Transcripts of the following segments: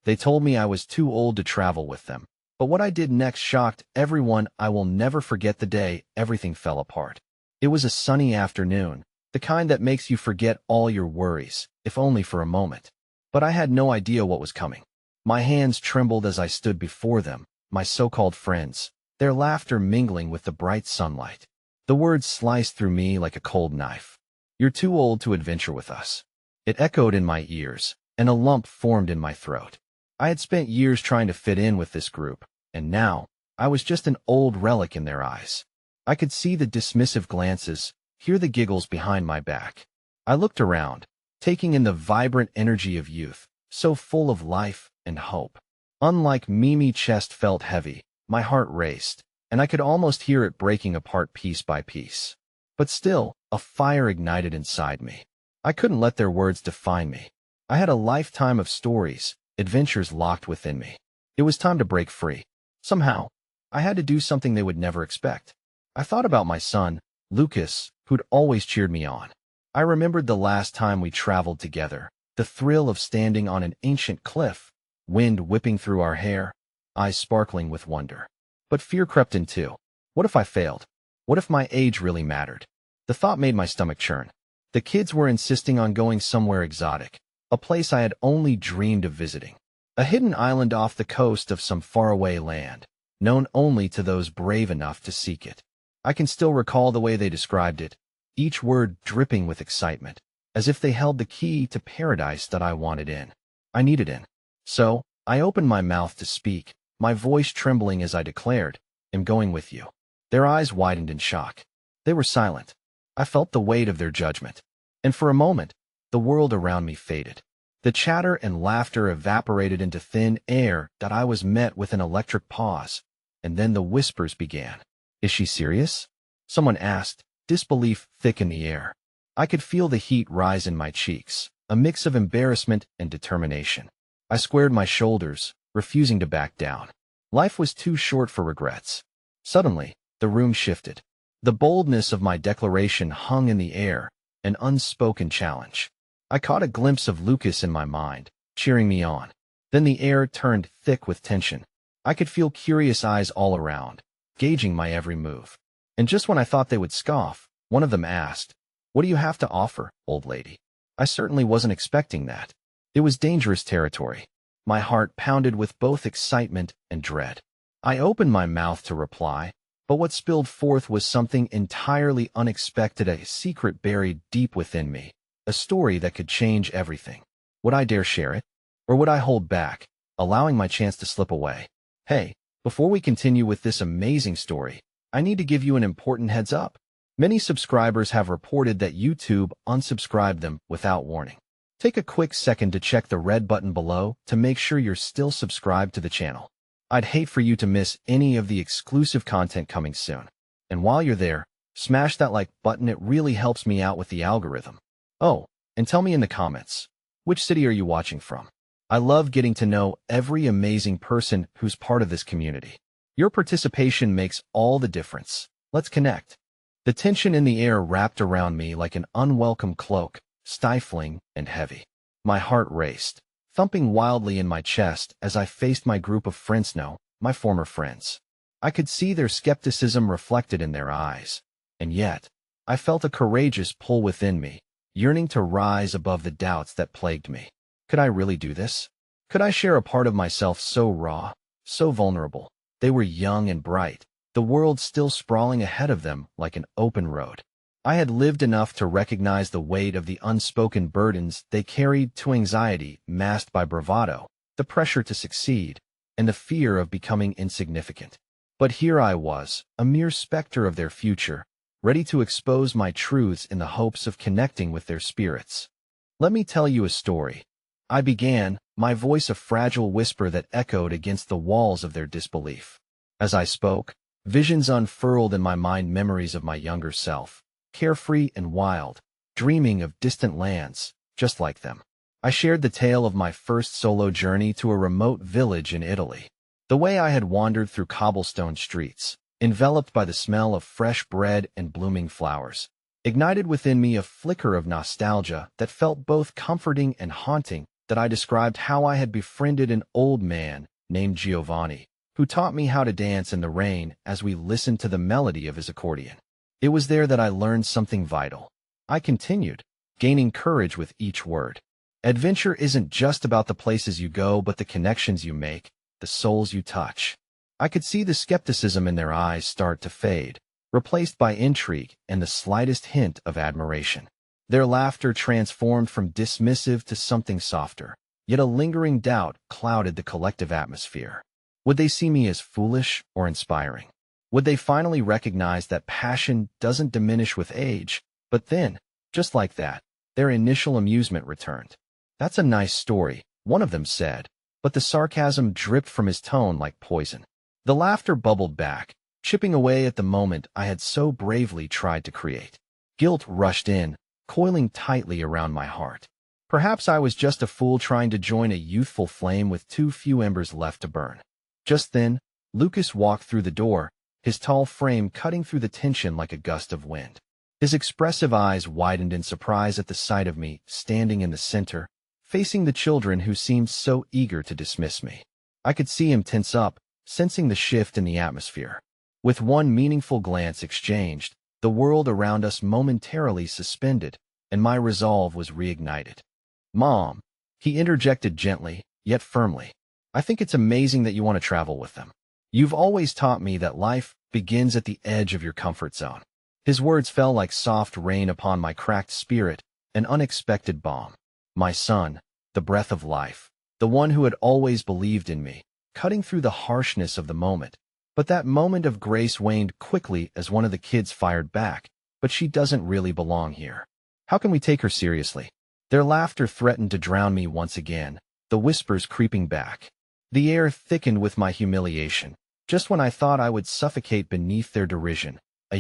They told me I was too old to travel with them. But what I did next shocked everyone. I will never forget the day everything fell apart. It was a sunny afternoon, the kind that makes you forget all your worries, if only for a moment. But I had no idea what was coming. My hands trembled as I stood before them, my so-called friends, their laughter mingling with the bright sunlight. The words sliced through me like a cold knife. "You're too old to adventure with us." It echoed in my ears, and a lump formed in my throat. I had spent years trying to fit in with this group, and now I was just an old relic in their eyes. I could see the dismissive glances, hear the giggles behind my back. I looked around, taking in the vibrant energy of youth, so full of life and hope. Unlike me, my chest felt heavy, my heart raced, and I could almost hear it breaking apart piece by piece. But still, a fire ignited inside me. I couldn't let their words define me. I had a lifetime of stories, adventures locked within me. It was time to break free. Somehow, I had to do something they would never expect. I thought about my son, Lucas, who'd always cheered me on. I remembered the last time we traveled together, the thrill of standing on an ancient cliff, wind whipping through our hair, eyes sparkling with wonder. But fear crept in too. What if I failed? What if my age really mattered? The thought made my stomach churn. The kids were insisting on going somewhere exotic, a place I had only dreamed of visiting. A hidden island off the coast of some faraway land, known only to those brave enough to seek it. I can still recall the way they described it, each word dripping with excitement, as if they held the key to paradise that I wanted in. I needed in. So, I opened my mouth to speak, my voice trembling as I declared, "I'm going with you." Their eyes widened in shock. They were silent. I felt the weight of their judgment. And for a moment, the world around me faded. The chatter and laughter evaporated into thin air that I was met with an electric pause. And then the whispers began. "Is she serious?" Someone asked, disbelief thick in the air. I could feel the heat rise in my cheeks, a mix of embarrassment and determination. I squared my shoulders, refusing to back down. Life was too short for regrets. Suddenly, the room shifted. The boldness of my declaration hung in the air, an unspoken challenge. I caught a glimpse of Lucas in my mind, cheering me on. Then the air turned thick with tension. I could feel curious eyes all around, gauging my every move. And just when I thought they would scoff, one of them asked, "What do you have to offer, old lady?" I certainly wasn't expecting that. It was dangerous territory. My heart pounded with both excitement and dread. I opened my mouth to reply, but what spilled forth was something entirely unexpected, a secret buried deep within me, a story that could change everything. Would I dare share it? Or would I hold back, allowing my chance to slip away? Hey, before we continue with this amazing story, I need to give you an important heads up. Many subscribers have reported that YouTube unsubscribed them without warning. Take a quick second to check the red button below to make sure you're still subscribed to the channel. I'd hate for you to miss any of the exclusive content coming soon. And while you're there, smash that like button. It really helps me out with the algorithm. Oh, and tell me in the comments, which city are you watching from? I love getting to know every amazing person who's part of this community. Your participation makes all the difference. Let's connect. The tension in the air wrapped around me like an unwelcome cloak, stifling and heavy. My heart raced, thumping wildly in my chest as I faced my group of friends, my former friends. I could see their skepticism reflected in their eyes. And yet, I felt a courageous pull within me, yearning to rise above the doubts that plagued me. Could I really do this? Could I share a part of myself so raw, so vulnerable? They were young and bright, the world still sprawling ahead of them like an open road. I had lived enough to recognize the weight of the unspoken burdens they carried, to anxiety masked by bravado, the pressure to succeed, and the fear of becoming insignificant. But here I was, a mere specter of their future, ready to expose my truths in the hopes of connecting with their spirits. Let me tell you a story. I began, my voice a fragile whisper that echoed against the walls of their disbelief. As I spoke, visions unfurled in my mind, memories of my younger self, carefree and wild, dreaming of distant lands, just like them. I shared the tale of my first solo journey to a remote village in Italy. The way I had wandered through cobblestone streets, enveloped by the smell of fresh bread and blooming flowers, ignited within me a flicker of nostalgia that felt both comforting and haunting, that I described how I had befriended an old man named Giovanni, who taught me how to dance in the rain as we listened to the melody of his accordion. It was there that I learned something vital. I continued, gaining courage with each word. Adventure isn't just about the places you go, but the connections you make, the souls you touch. I could see the skepticism in their eyes start to fade, replaced by intrigue and the slightest hint of admiration. Their laughter transformed from dismissive to something softer, yet a lingering doubt clouded the collective atmosphere. Would they see me as foolish or inspiring? Would they finally recognize that passion doesn't diminish with age? But then, just like that, their initial amusement returned. "That's a nice story," one of them said, but the sarcasm dripped from his tone like poison. The laughter bubbled back, chipping away at the moment I had so bravely tried to create. Guilt rushed in, coiling tightly around my heart. Perhaps I was just a fool trying to join a youthful flame with too few embers left to burn. Just then, Lucas walked through the door, his tall frame cutting through the tension like a gust of wind. His expressive eyes widened in surprise at the sight of me, standing in the center, facing the children who seemed so eager to dismiss me. I could see him tense up, sensing the shift in the atmosphere. With one meaningful glance exchanged, the world around us momentarily suspended, and my resolve was reignited. "Mom," he interjected gently, yet firmly, "I think it's amazing that you want to travel with them. You've always taught me that life begins at the edge of your comfort zone." His words fell like soft rain upon my cracked spirit, an unexpected balm. My son, the breath of life, the one who had always believed in me, cutting through the harshness of the moment. But that moment of grace waned quickly as one of the kids fired back, "But she doesn't really belong here. How can we take her seriously?" Their laughter threatened to drown me once again, the whispers creeping back. The air thickened with my humiliation. Just when I thought I would suffocate beneath their derision, a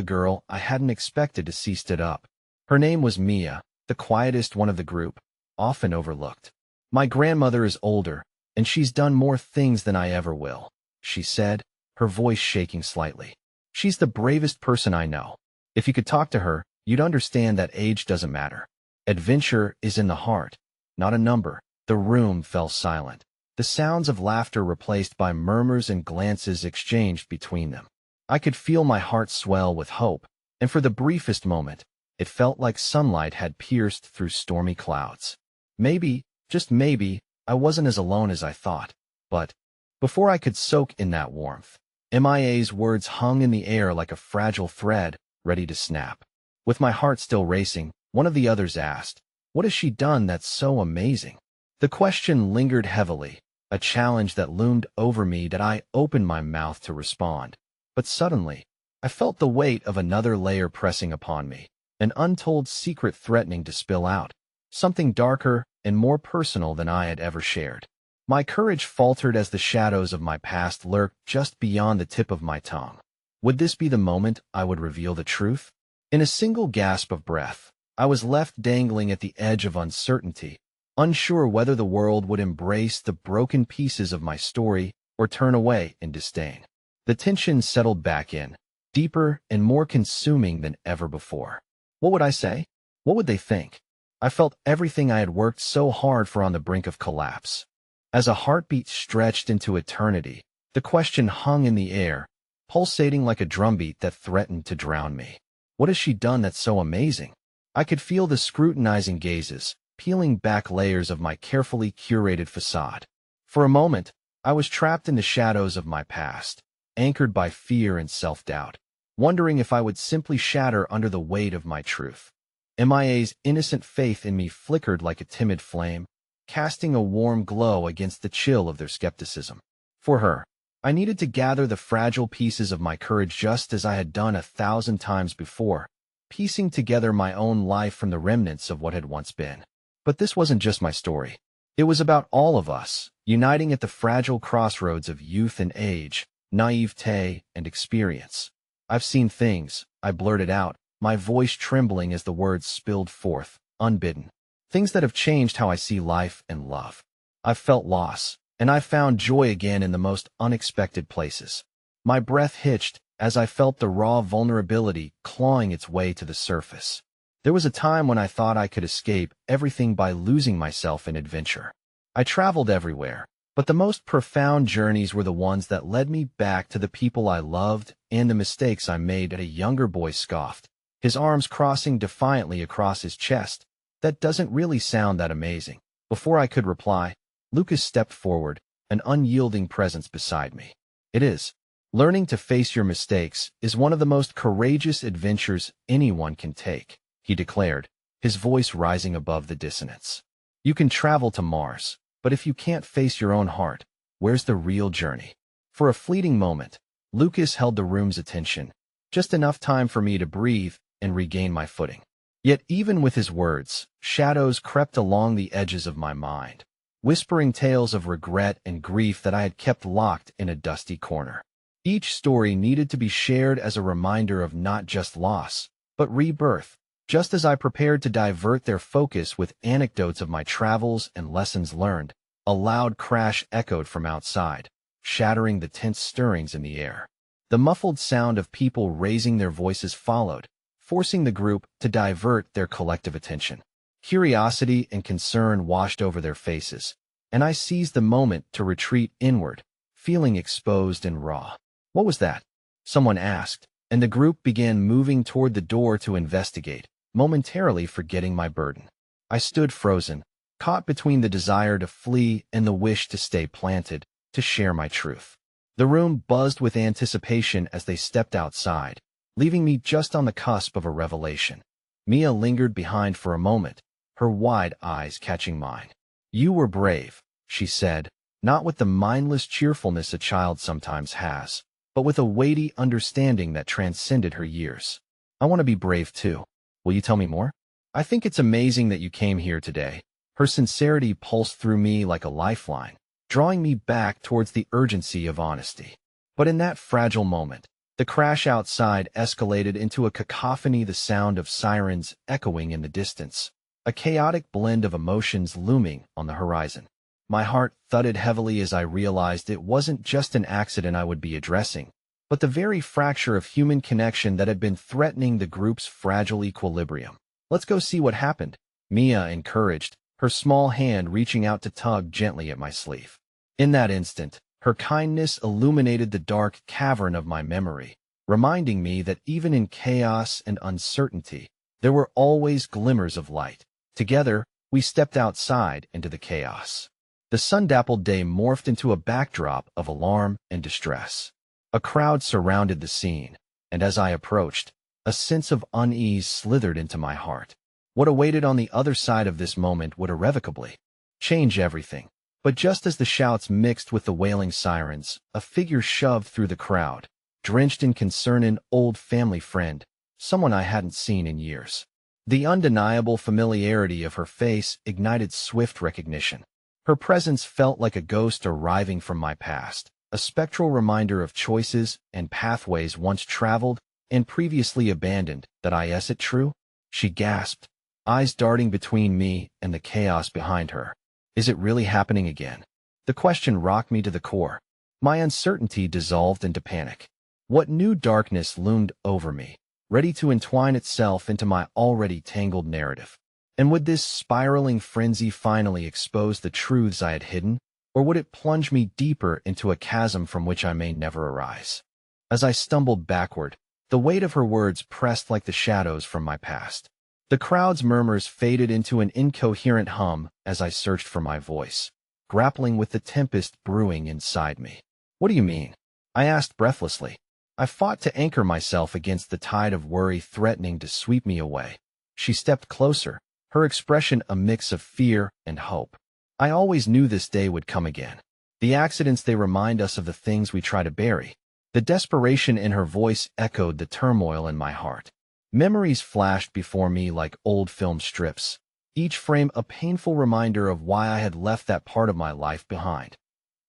girl I hadn't expected to see stood up. Her name was Mia, the quietest one of the group, often overlooked. "My grandmother is older, and she's done more things than I ever will," she said, her voice shaking slightly. "She's the bravest person I know. If you could talk to her, you'd understand that age doesn't matter. Adventure is in the heart, not a number." The room fell silent, the sounds of laughter replaced by murmurs and glances exchanged between them. I could feel my heart swell with hope, and for the briefest moment, it felt like sunlight had pierced through stormy clouds. Maybe, just maybe, I wasn't as alone as I thought. But before I could soak in that warmth, MIA's words hung in the air like a fragile thread, ready to snap. With my heart still racing, one of the others asked, "What has she done that's so amazing?" The question lingered heavily, a challenge that loomed over me that I opened my mouth to respond. But suddenly, I felt the weight of another layer pressing upon me, an untold secret threatening to spill out, something darker and more personal than I had ever shared. My courage faltered as the shadows of my past lurked just beyond the tip of my tongue. Would this be the moment I would reveal the truth? In a single gasp of breath, I was left dangling at the edge of uncertainty, unsure whether the world would embrace the broken pieces of my story or turn away in disdain. The tension settled back in, deeper and more consuming than ever before. What would I say? What would they think? I felt everything I had worked so hard for on the brink of collapse. As a heartbeat stretched into eternity, the question hung in the air, pulsating like a drumbeat that threatened to drown me. What has she done that's so amazing? I could feel the scrutinizing gazes, peeling back layers of my carefully curated facade. For a moment, I was trapped in the shadows of my past, anchored by fear and self-doubt, wondering if I would simply shatter under the weight of my truth. MIA's innocent faith in me flickered like a timid flame, casting a warm glow against the chill of their skepticism. For her, I needed to gather the fragile pieces of my courage just as I had done 1,000 times before, piecing together my own life from the remnants of what had once been. But this wasn't just my story. It was about all of us, uniting at the fragile crossroads of youth and age, naivete and experience. "I've seen things," I blurted out, my voice trembling as the words spilled forth, unbidden. "Things that have changed how I see life and love. I've felt loss, and I've found joy again in the most unexpected places." My breath hitched as I felt the raw vulnerability clawing its way to the surface. There was a time when I thought I could escape everything by losing myself in adventure. I traveled everywhere, but the most profound journeys were the ones that led me back to the people I loved and the mistakes I made. A younger boy scoffed, his arms crossing defiantly across his chest. That doesn't really sound that amazing. Before I could reply, Lucas stepped forward, an unyielding presence beside me. It is. Learning to face your mistakes is one of the most courageous adventures anyone can take, he declared, his voice rising above the dissonance. You can travel to Mars, but if you can't face your own heart, where's the real journey? For a fleeting moment, Lucas held the room's attention, just enough time for me to breathe and regain my footing. Yet even with his words, shadows crept along the edges of my mind, whispering tales of regret and grief that I had kept locked in a dusty corner. Each story needed to be shared as a reminder of not just loss, but rebirth. Just as I prepared to divert their focus with anecdotes of my travels and lessons learned, a loud crash echoed from outside, shattering the tense stirrings in the air. The muffled sound of people raising their voices followed, forcing the group to divert their collective attention. Curiosity and concern washed over their faces, and I seized the moment to retreat inward, feeling exposed and raw. What was that? Someone asked, and the group began moving toward the door to investigate, momentarily forgetting my burden. I stood frozen, caught between the desire to flee and the wish to stay planted, to share my truth. The room buzzed with anticipation as they stepped outside, leaving me just on the cusp of a revelation. Mia lingered behind for a moment, her wide eyes catching mine. You were brave, she said, not with the mindless cheerfulness a child sometimes has, but with a weighty understanding that transcended her years. I want to be brave too. Will you tell me more? I think it's amazing that you came here today. Her sincerity pulsed through me like a lifeline, drawing me back towards the urgency of honesty. But in that fragile moment, the crash outside escalated into a cacophony, the sound of sirens echoing in the distance, a chaotic blend of emotions looming on the horizon. My heart thudded heavily as I realized it wasn't just an accident I would be addressing, but the very fracture of human connection that had been threatening the group's fragile equilibrium. Let's go see what happened, Mia encouraged, her small hand reaching out to tug gently at my sleeve. In that instant, her kindness illuminated the dark cavern of my memory, reminding me that even in chaos and uncertainty, there were always glimmers of light. Together, we stepped outside into the chaos. The sun-dappled day morphed into a backdrop of alarm and distress. A crowd surrounded the scene, and as I approached, a sense of unease slithered into my heart. What awaited on the other side of this moment would irrevocably change everything. But just as the shouts mixed with the wailing sirens, a figure shoved through the crowd, drenched in concern, an old family friend, someone I hadn't seen in years. The undeniable familiarity of her face ignited swift recognition. Her presence felt like a ghost arriving from my past, a spectral reminder of choices and pathways once traveled and previously abandoned. Is it true? She gasped, eyes darting between me and the chaos behind her. Is it really happening again? The question rocked me to the core. My uncertainty dissolved into panic. What new darkness loomed over me, ready to entwine itself into my already tangled narrative? And would this spiraling frenzy finally expose the truths I had hidden, or would it plunge me deeper into a chasm from which I may never arise? As I stumbled backward, the weight of her words pressed like the shadows from my past. The crowd's murmurs faded into an incoherent hum as I searched for my voice, grappling with the tempest brewing inside me. What do you mean? I asked breathlessly. I fought to anchor myself against the tide of worry threatening to sweep me away. She stepped closer, her expression a mix of fear and hope. I always knew this day would come again. The accidents, they remind us of the things we try to bury. The desperation in her voice echoed the turmoil in my heart. Memories flashed before me like old film strips, each frame a painful reminder of why I had left that part of my life behind.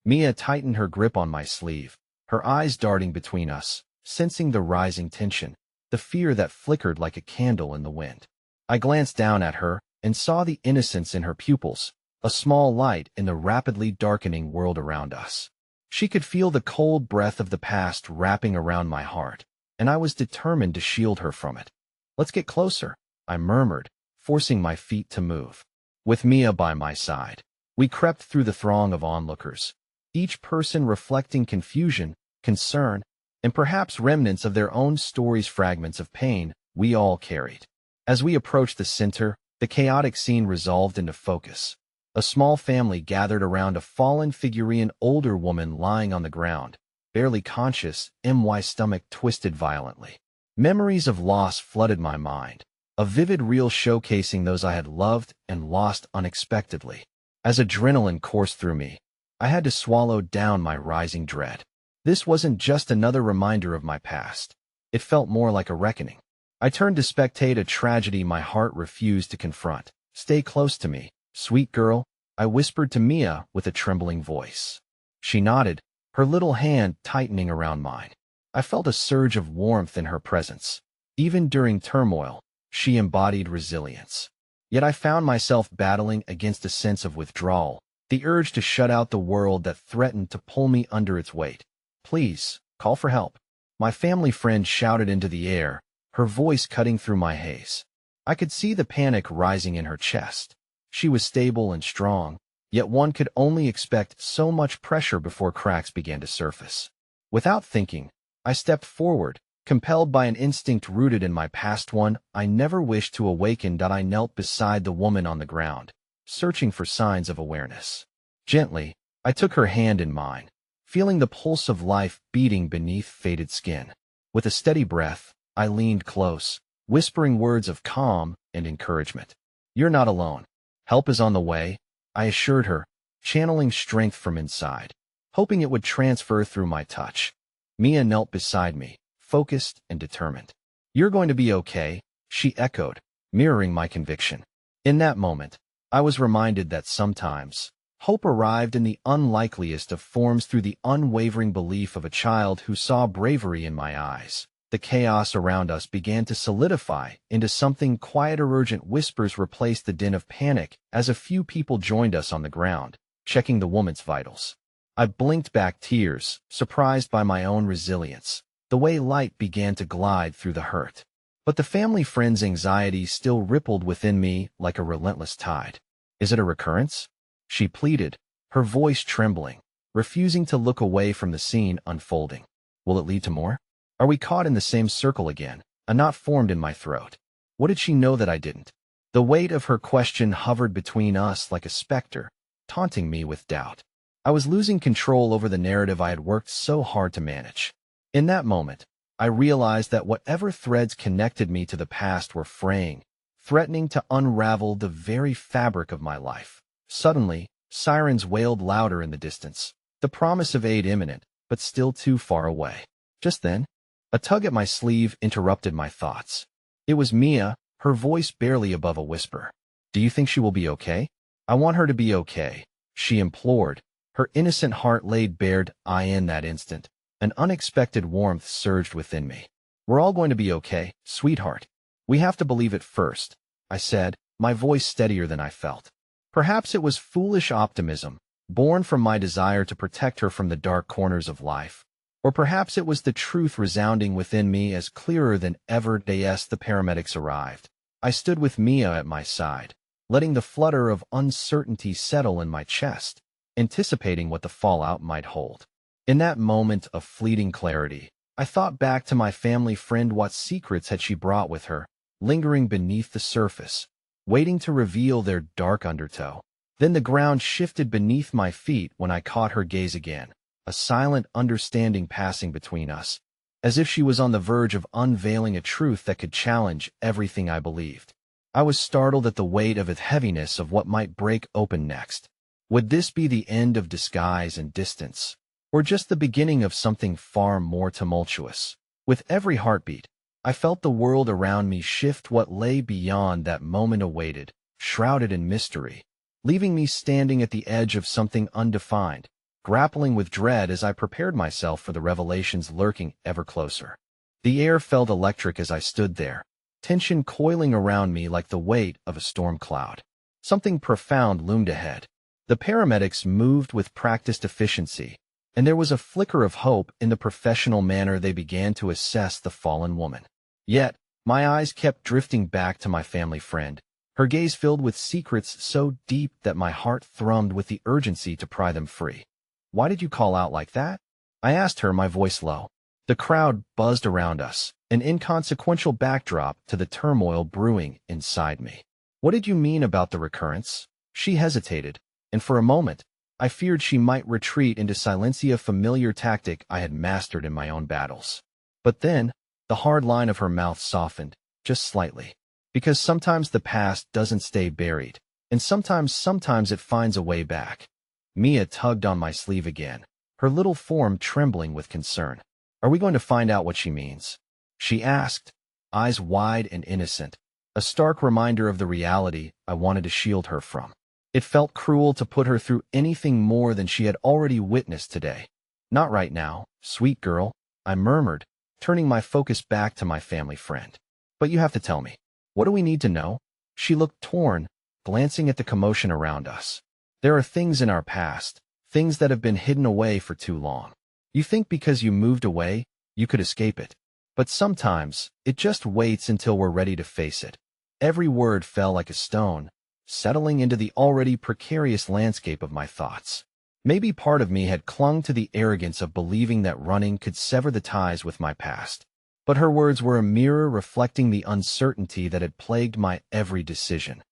Mia tightened her grip on my sleeve, her eyes darting between us, sensing the rising tension, the fear that flickered like a candle in the wind. I glanced down at her and saw the innocence in her pupils, a small light in the rapidly darkening world around us. She could feel the cold breath of the past wrapping around my heart, and I was determined to shield her from it. Let's get closer, I murmured, forcing my feet to move. With Mia by my side, we crept through the throng of onlookers, each person reflecting confusion, concern, and perhaps remnants of their own stories, fragments of pain we all carried. As we approached the center, the chaotic scene resolved into focus. A small family gathered around a fallen figure, an older woman lying on the ground, barely conscious, my stomach twisted violently. Memories of loss flooded my mind, a vivid reel showcasing those I had loved and lost unexpectedly. As adrenaline coursed through me, I had to swallow down my rising dread. This wasn't just another reminder of my past. It felt more like a reckoning. I turned to spectate a tragedy my heart refused to confront. "Stay close to me, sweet girl," I whispered to Mia with a trembling voice. She nodded, her little hand tightening around mine. I felt a surge of warmth in her presence. Even during turmoil, she embodied resilience. Yet I found myself battling against a sense of withdrawal, the urge to shut out the world that threatened to pull me under its weight. "Please, call for help," my family friend shouted into the air, her voice cutting through my haze. I could see the panic rising in her chest. She was stable and strong, yet one could only expect so much pressure before cracks began to surface. Without thinking, I stepped forward, compelled by an instinct rooted in my past, one I never wished to awaken. I knelt beside the woman on the ground, searching for signs of awareness. Gently, I took her hand in mine, feeling the pulse of life beating beneath faded skin. With a steady breath, I leaned close, whispering words of calm and encouragement. "You're not alone. Help is on the way," I assured her, channeling strength from inside, hoping it would transfer through my touch. Mia knelt beside me, focused and determined. "You're going to be okay," she echoed, mirroring my conviction. In that moment, I was reminded that sometimes hope arrived in the unlikeliest of forms, through the unwavering belief of a child who saw bravery in my eyes. The chaos around us began to solidify into something quieter. Urgent whispers replaced the din of panic as a few people joined us on the ground, checking the woman's vitals. I blinked back tears, surprised by my own resilience, the way light began to glide through the hurt. But the family friend's anxiety still rippled within me like a relentless tide. "Is it a recurrence?" she pleaded, her voice trembling, refusing to look away from the scene unfolding. "Will it lead to more? Are we caught in the same circle again?" A knot formed in my throat. What did she know that I didn't? The weight of her question hovered between us like a specter, taunting me with doubt. I was losing control over the narrative I had worked so hard to manage. In that moment, I realized that whatever threads connected me to the past were fraying, threatening to unravel the very fabric of my life. Suddenly, sirens wailed louder in the distance, the promise of aid imminent, but still too far away. Just then, a tug at my sleeve interrupted my thoughts. It was Mia, her voice barely above a whisper. "Do you think she will be okay?" "I want her to be okay," she implored, her innocent heart laid bare. In that instant, an unexpected warmth surged within me. "We're all going to be okay, sweetheart. We have to believe it first," I said, my voice steadier than I felt. Perhaps it was foolish optimism, born from my desire to protect her from the dark corners of life. Or perhaps it was the truth resounding within me as clearer than ever. As the paramedics arrived, I stood with Mia at my side, letting the flutter of uncertainty settle in my chest, anticipating what the fallout might hold. In that moment of fleeting clarity, I thought back to my family friend. What secrets had she brought with her, lingering beneath the surface, waiting to reveal their dark undertow? Then the ground shifted beneath my feet when I caught her gaze again, a silent understanding passing between us, as if she was on the verge of unveiling a truth that could challenge everything I believed. I was startled at the weight of the heaviness of what might break open next. Would this be the end of disguise and distance, or just the beginning of something far more tumultuous? With every heartbeat, I felt the world around me shift. What lay beyond that moment awaited, shrouded in mystery, leaving me standing at the edge of something undefined, grappling with dread as I prepared myself for the revelations lurking ever closer. The air felt electric as I stood there, tension coiling around me like the weight of a storm cloud. Something profound loomed ahead. The paramedics moved with practiced efficiency, and there was a flicker of hope in the professional manner they began to assess the fallen woman. Yet, My eyes kept drifting back to my family friend, her gaze filled with secrets so deep that my heart thrummed with the urgency to pry them free. Why did you call out like that? I asked her, my voice low. The crowd buzzed around us, an inconsequential backdrop to the turmoil brewing inside me. What did you mean about the recurrence? She hesitated, and for a moment, I feared she might retreat into silencia, familiar tactic I had mastered in my own battles. But then, the hard line of her mouth softened, just slightly. Because sometimes the past doesn't stay buried, and sometimes it finds a way back. Mia tugged on my sleeve again, her little form trembling with concern. Are we going to find out what she means? She asked, eyes wide and innocent, a stark reminder of the reality I wanted to shield her from. It felt cruel to put her through anything more than she had already witnessed today. Not right now, sweet girl, I murmured, turning my focus back to my family friend. But you have to tell me. What do we need to know? She looked torn, glancing at the commotion around us. There are things in our past, things that have been hidden away for too long. You think because you moved away, you could escape it. But sometimes, it just waits until we're ready to face it. Every word fell like a stone, settling into the already precarious landscape of my thoughts. Maybe part of me had clung to the arrogance of believing that running could sever the ties with my past. But her words were a mirror reflecting the uncertainty that had plagued my every decision.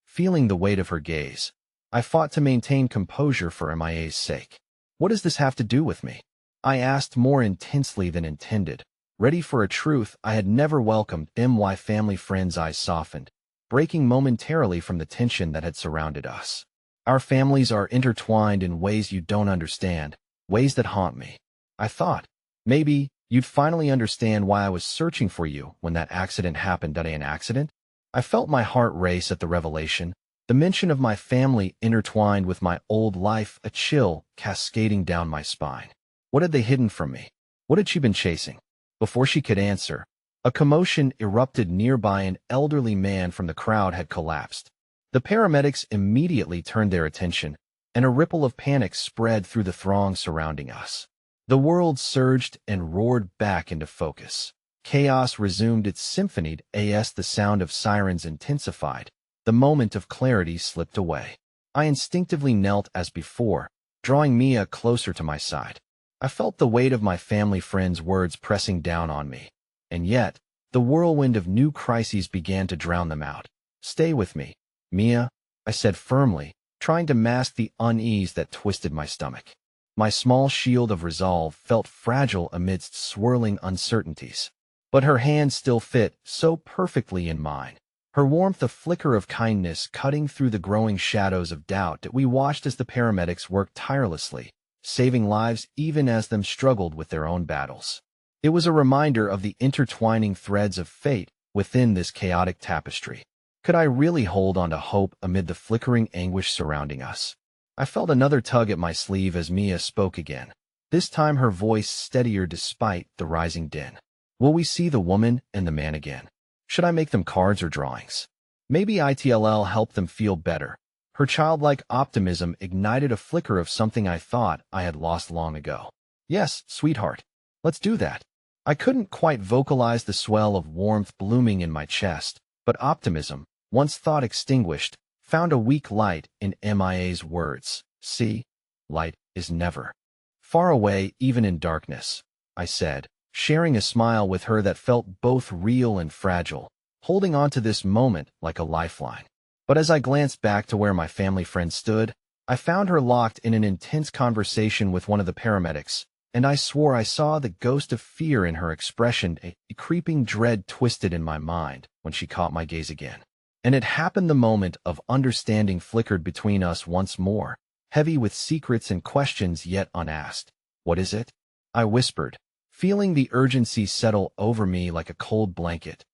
Feeling the weight of her gaze, I fought to maintain composure for MIA's sake. What does this have to do with me? I asked more intensely than intended, ready for a truth I had never welcomed. My family friend's eyes softened, breaking momentarily from the tension that had surrounded us. Our families are intertwined in ways you don't understand, ways that haunt me. I thought, maybe you'd finally understand why I was searching for you when that accident happened. An accident? I felt my heart race at the revelation, the mention of my family intertwined with my old life, a chill cascading down my spine. What had they hidden from me? What had she been chasing? Before she could answer, a commotion erupted nearby. An elderly man from the crowd had collapsed. The paramedics immediately turned their attention, and a ripple of panic spread through the throng surrounding us. The world surged and roared back into focus. Chaos resumed its symphony as the sound of sirens intensified. The moment of clarity slipped away. I instinctively knelt as before, drawing Mia closer to my side. I felt the weight of my family friend's words pressing down on me. And yet, the whirlwind of new crises began to drown them out. Stay with me, Mia, I said firmly, trying to mask the unease that twisted my stomach. My small shield of resolve felt fragile amidst swirling uncertainties. But her hand still fit so perfectly in mine. Her warmth a flicker of kindness cutting through the growing shadows of doubt that we watched as the paramedics worked tirelessly, saving lives even as them struggled with their own battles. It was a reminder of the intertwining threads of fate within this chaotic tapestry. Could I really hold on to hope amid the flickering anguish surrounding us? I felt another tug at my sleeve as Mia spoke again, this time her voice steadier despite the rising din. Will we see the woman and the man again? Should I make them cards or drawings? Maybe ITLL helped them feel better. Her childlike optimism ignited a flicker of something I thought I had lost long ago. Yes, sweetheart. Let's do that. I couldn't quite vocalize the swell of warmth blooming in my chest, but optimism, once thought extinguished, found a weak light in MIA's words. See, light is never far away even in darkness, I said, sharing a smile with her that felt both real and fragile, holding on to this moment like a lifeline. But as I glanced back to where my family friend stood, I found her locked in an intense conversation with one of the paramedics, and I swore I saw the ghost of fear in her expression. A creeping dread twisted in my mind when she caught my gaze again. And it happened the moment of understanding flickered between us once more, heavy with secrets and questions yet unasked. What is it? I whispered, feeling the urgency settle over me like a cold blanket.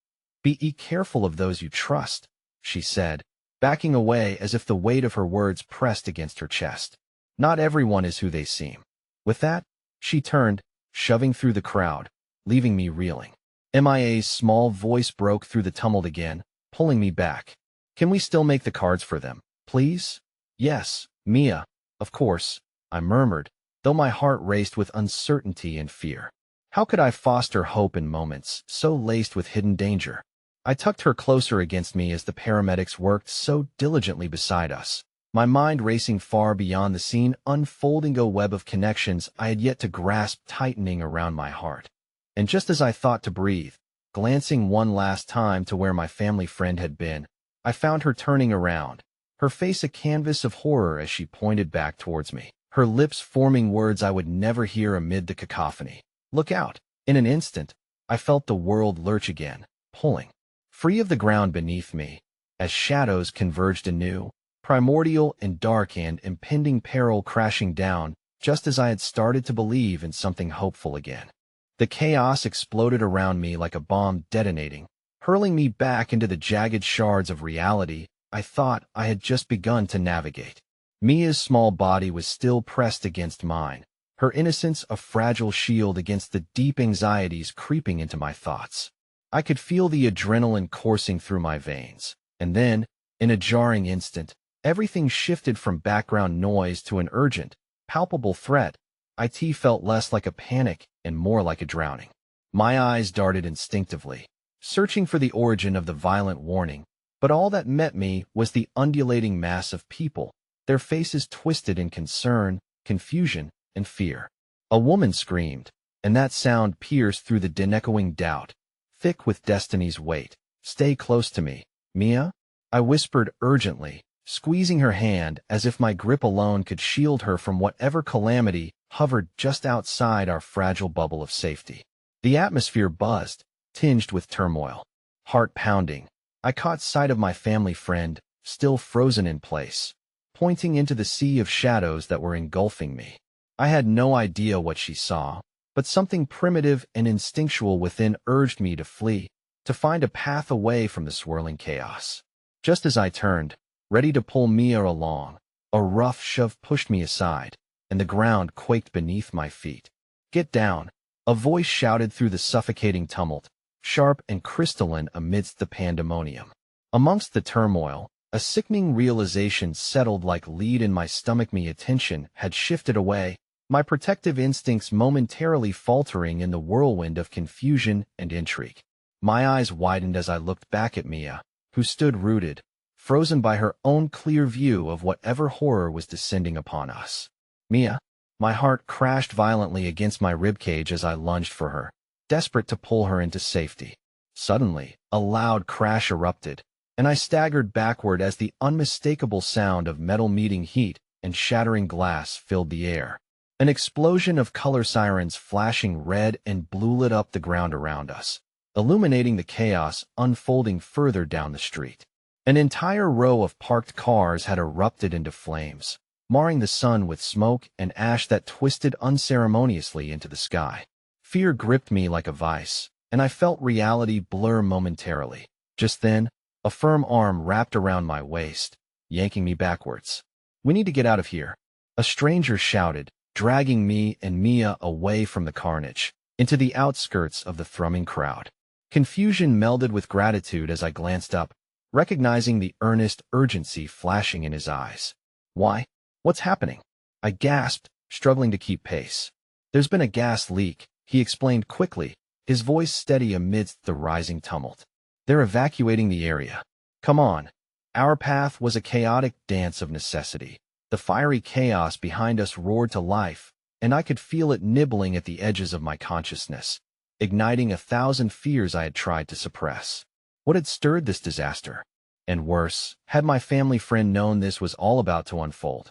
Be careful of those you trust, she said, backing away as if the weight of her words pressed against her chest. Not everyone is who they seem. With that, she turned, shoving through the crowd, leaving me reeling. MIA's small voice broke through the tumult again, pulling me back. Can we still make the cards for them, please? Yes, Mia, of course, I murmured, though my heart raced with uncertainty and fear. How could I foster hope in moments so laced with hidden danger? I tucked her closer against me as the paramedics worked so diligently beside us, my mind racing far beyond the scene, unfolding a web of connections I had yet to grasp tightening around my heart. And just as I thought to breathe, glancing one last time to where my family friend had been, I found her turning around, her face a canvas of horror as she pointed back towards me, her lips forming words I would never hear amid the cacophony. Look out! In an instant, I felt the world lurch again, pulling free of the ground beneath me, as shadows converged anew, primordial and dark, and impending peril crashing down, just as I had started to believe in something hopeful again. The chaos exploded around me like a bomb detonating, hurling me back into the jagged shards of reality I thought I had just begun to navigate. Mia's small body was still pressed against mine, her innocence a fragile shield against the deep anxieties creeping into my thoughts. I could feel the adrenaline coursing through my veins, and then, in a jarring instant, everything shifted from background noise to an urgent, palpable threat. It felt less like a panic and more like a drowning. My eyes darted instinctively, searching for the origin of the violent warning, but all that met me was the undulating mass of people, their faces twisted in concern, confusion, and fear. A woman screamed, and that sound pierced through the din-echoing doubt, thick with destiny's weight. "Stay close to me, Mia," I whispered urgently, squeezing her hand as if my grip alone could shield her from whatever calamity hovered just outside our fragile bubble of safety. The atmosphere buzzed, tinged with turmoil. Heart pounding, I caught sight of my family friend, still frozen in place, pointing into the sea of shadows that were engulfing me. I had no idea what she saw, but something primitive and instinctual within urged me to flee, to find a path away from the swirling chaos. Just as I turned, ready to pull Mia along, a rough shove pushed me aside, and the ground quaked beneath my feet. "Get down," a voice shouted through the suffocating tumult, sharp and crystalline amidst the pandemonium. Amongst the turmoil, a sickening realization settled like lead in my stomach. My attention had shifted away, my protective instincts momentarily faltering in the whirlwind of confusion and intrigue. My eyes widened as I looked back at Mia, who stood rooted, frozen by her own clear view of whatever horror was descending upon us. "Mia," my heart crashed violently against my ribcage as I lunged for her, desperate to pull her into safety. Suddenly, a loud crash erupted, and I staggered backward as the unmistakable sound of metal meeting heat and shattering glass filled the air. An explosion of color sirens flashing red and blue lit up the ground around us, illuminating the chaos unfolding further down the street. An entire row of parked cars had erupted into flames, marring the sun with smoke and ash that twisted unceremoniously into the sky. Fear gripped me like a vice, and I felt reality blur momentarily. Just then, a firm arm wrapped around my waist, yanking me backwards. "We need to get out of here," a stranger shouted, dragging me and Mia away from the carnage, into the outskirts of the thrumming crowd. Confusion melded with gratitude as I glanced up, recognizing the earnest urgency flashing in his eyes. "Why? What's happening?" I gasped, struggling to keep pace. "There's been a gas leak," he explained quickly, his voice steady amidst the rising tumult. "They're evacuating the area. Come on." Our path was a chaotic dance of necessity. The fiery chaos behind us roared to life, and I could feel it nibbling at the edges of my consciousness, igniting 1,000 fears I had tried to suppress. What had stirred this disaster? And worse, had my family friend known this was all about to unfold?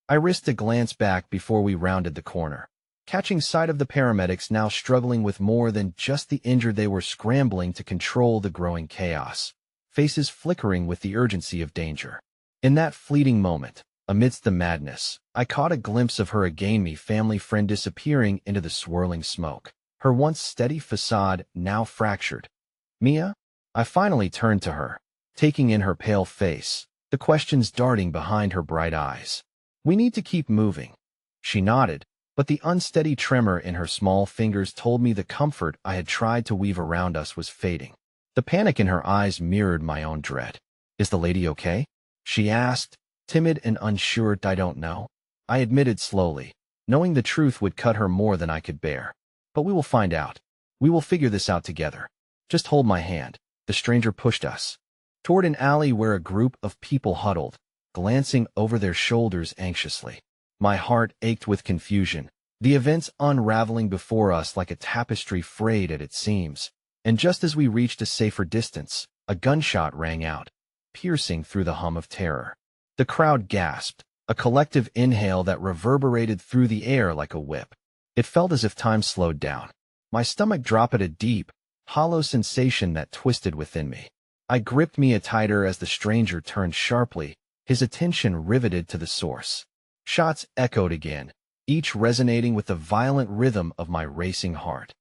I risked a glance back before we rounded the corner, catching sight of the paramedics now struggling with more than just the injured. They were scrambling to control the growing chaos, faces flickering with the urgency of danger. In that fleeting moment, amidst the madness, I caught a glimpse of her again, my family friend disappearing into the swirling smoke, her once steady facade now fractured. "Mia?" I finally turned to her, taking in her pale face, the questions darting behind her bright eyes. "We need to keep moving." She nodded, but the unsteady tremor in her small fingers told me the comfort I had tried to weave around us was fading. The panic in her eyes mirrored my own dread. "Is the lady okay?" she asked, timid and unsure. "I don't know," I admitted slowly, knowing the truth would cut her more than I could bear. "But we will find out. We will figure this out together. Just hold my hand." The stranger pushed us toward an alley where a group of people huddled, glancing over their shoulders anxiously. My heart ached with confusion, the events unraveling before us like a tapestry frayed at its seams. And just as we reached a safer distance, a gunshot rang out, piercing through the hum of terror. The crowd gasped, a collective inhale that reverberated through the air like a whip. It felt as if time slowed down. My stomach dropped at a deep, hollow sensation that twisted within me. I gripped Mia tighter as the stranger turned sharply, his attention riveted to the source. Shots echoed again, each resonating with the violent rhythm of my racing heart.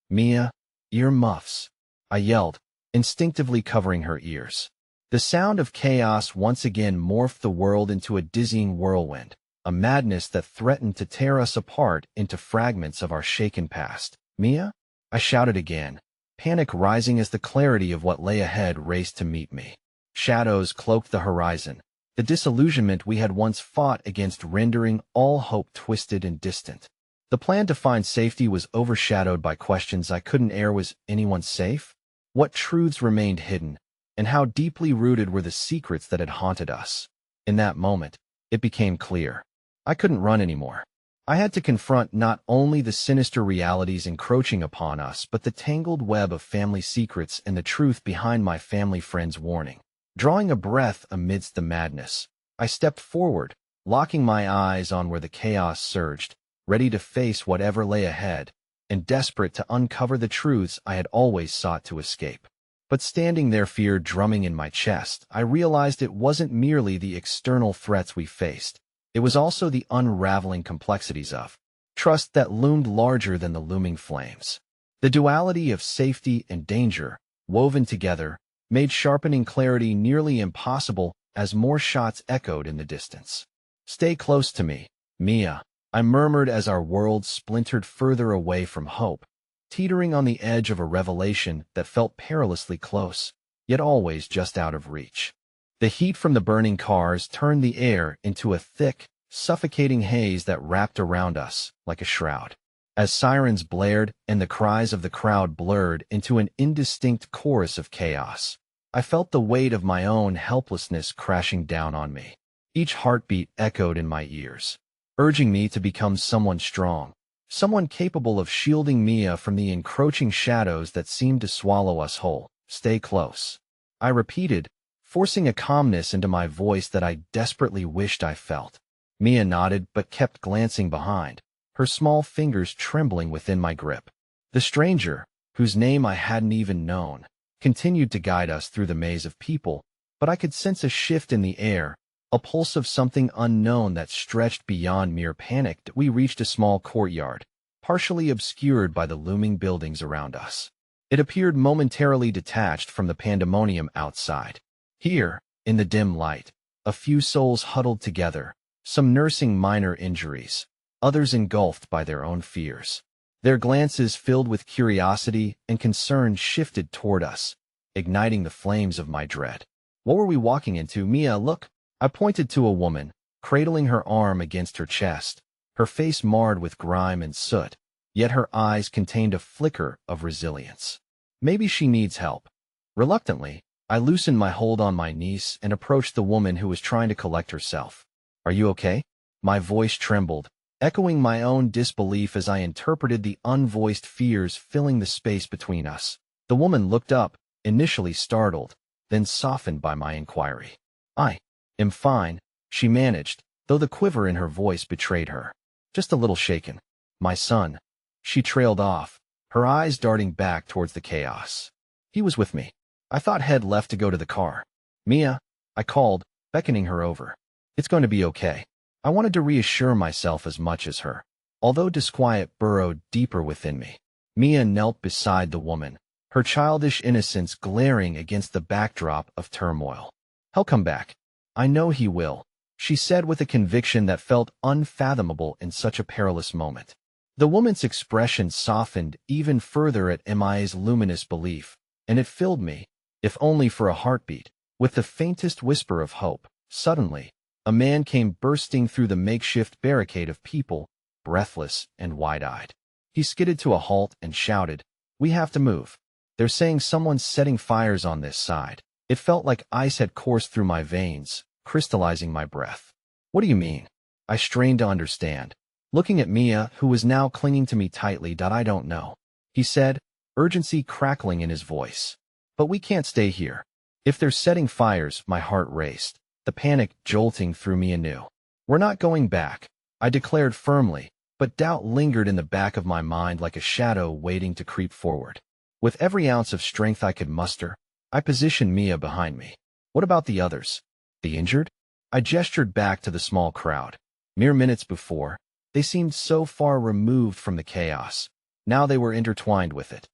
"Mia, earmuffs," I yelled, instinctively covering her ears. The sound of chaos once again morphed the world into a dizzying whirlwind, a madness that threatened to tear us apart into fragments of our shaken past. "Mia?" I shouted again, panic rising as the clarity of what lay ahead raced to meet me. Shadows cloaked the horizon, the disillusionment we had once fought against rendering all hope twisted and distant. The plan to find safety was overshadowed by questions I couldn't air. Was anyone safe? What truths remained hidden? And how deeply rooted were the secrets that had haunted us? In that moment, it became clear. I couldn't run anymore. I had to confront not only the sinister realities encroaching upon us, but the tangled web of family secrets and the truth behind my family friend's warning. Drawing a breath amidst the madness, I stepped forward, locking my eyes on where the chaos surged, ready to face whatever lay ahead, and desperate to uncover the truths I had always sought to escape. But standing there, fear drumming in my chest, I realized it wasn't merely the external threats we faced. It was also the unraveling complexities of trust that loomed larger than the looming flames. The duality of safety and danger, woven together, made sharpening clarity nearly impossible as more shots echoed in the distance. "Stay close to me, Mia," I murmured as our worlds splintered further away from hope, teetering on the edge of a revelation that felt perilously close, yet always just out of reach. The heat from the burning cars turned the air into a thick, suffocating haze that wrapped around us like a shroud. As sirens blared and the cries of the crowd blurred into an indistinct chorus of chaos, I felt the weight of my own helplessness crashing down on me. Each heartbeat echoed in my ears, urging me to become someone strong, someone capable of shielding Mia from the encroaching shadows that seemed to swallow us whole. "Stay close," I repeated, forcing a calmness into my voice that I desperately wished I felt. Mia nodded but kept glancing behind, her small fingers trembling within my grip. The stranger, whose name I hadn't even known, continued to guide us through the maze of people, but I could sense a shift in the air, a pulse of something unknown that stretched beyond mere panic. We reached a small courtyard, partially obscured by the looming buildings around us. It appeared momentarily detached from the pandemonium outside. Here, in the dim light, a few souls huddled together, some nursing minor injuries, others engulfed by their own fears. Their glances filled with curiosity and concern shifted toward us, igniting the flames of my dread. "What were we walking into, Mia? Look." I pointed to a woman, cradling her arm against her chest, her face marred with grime and soot, yet her eyes contained a flicker of resilience. "Maybe she needs help." Reluctantly, I loosened my hold on my niece and approached the woman who was trying to collect herself. "Are you okay?" My voice trembled, echoing my own disbelief as I interpreted the unvoiced fears filling the space between us. The woman looked up, initially startled, then softened by my inquiry. "I am fine," she managed, though the quiver in her voice betrayed her. "Just a little shaken." "My son." She trailed off, her eyes darting back towards the chaos. "He was with me." I thought had left to go to the car. "Mia," I called, beckoning her over. "It's going to be okay." I wanted to reassure myself as much as her, although disquiet burrowed deeper within me. Mia knelt beside the woman, her childish innocence glaring against the backdrop of turmoil. "He'll come back. I know he will," she said with a conviction that felt unfathomable in such a perilous moment. The woman's expression softened even further at Mia's luminous belief, and it filled me, if only for a heartbeat, with the faintest whisper of hope. Suddenly, a man came bursting through the makeshift barricade of people, breathless and wide-eyed. He skidded to a halt and shouted, "We have to move." They're saying someone's setting fires on this side. It felt like ice had coursed through my veins, crystallizing my breath. What do you mean? I strained to understand, looking at Mia, who was now clinging to me tightly. I don't know, he said, urgency crackling in his voice. But we can't stay here. If they're setting fires, my heart raced, the panic jolting through me anew. We're not going back, I declared firmly, but doubt lingered in the back of my mind like a shadow waiting to creep forward. With every ounce of strength I could muster, I positioned Mia behind me. What about the others? The injured? I gestured back to the small crowd. Mere minutes before, they seemed so far removed from the chaos. Now they were intertwined with it.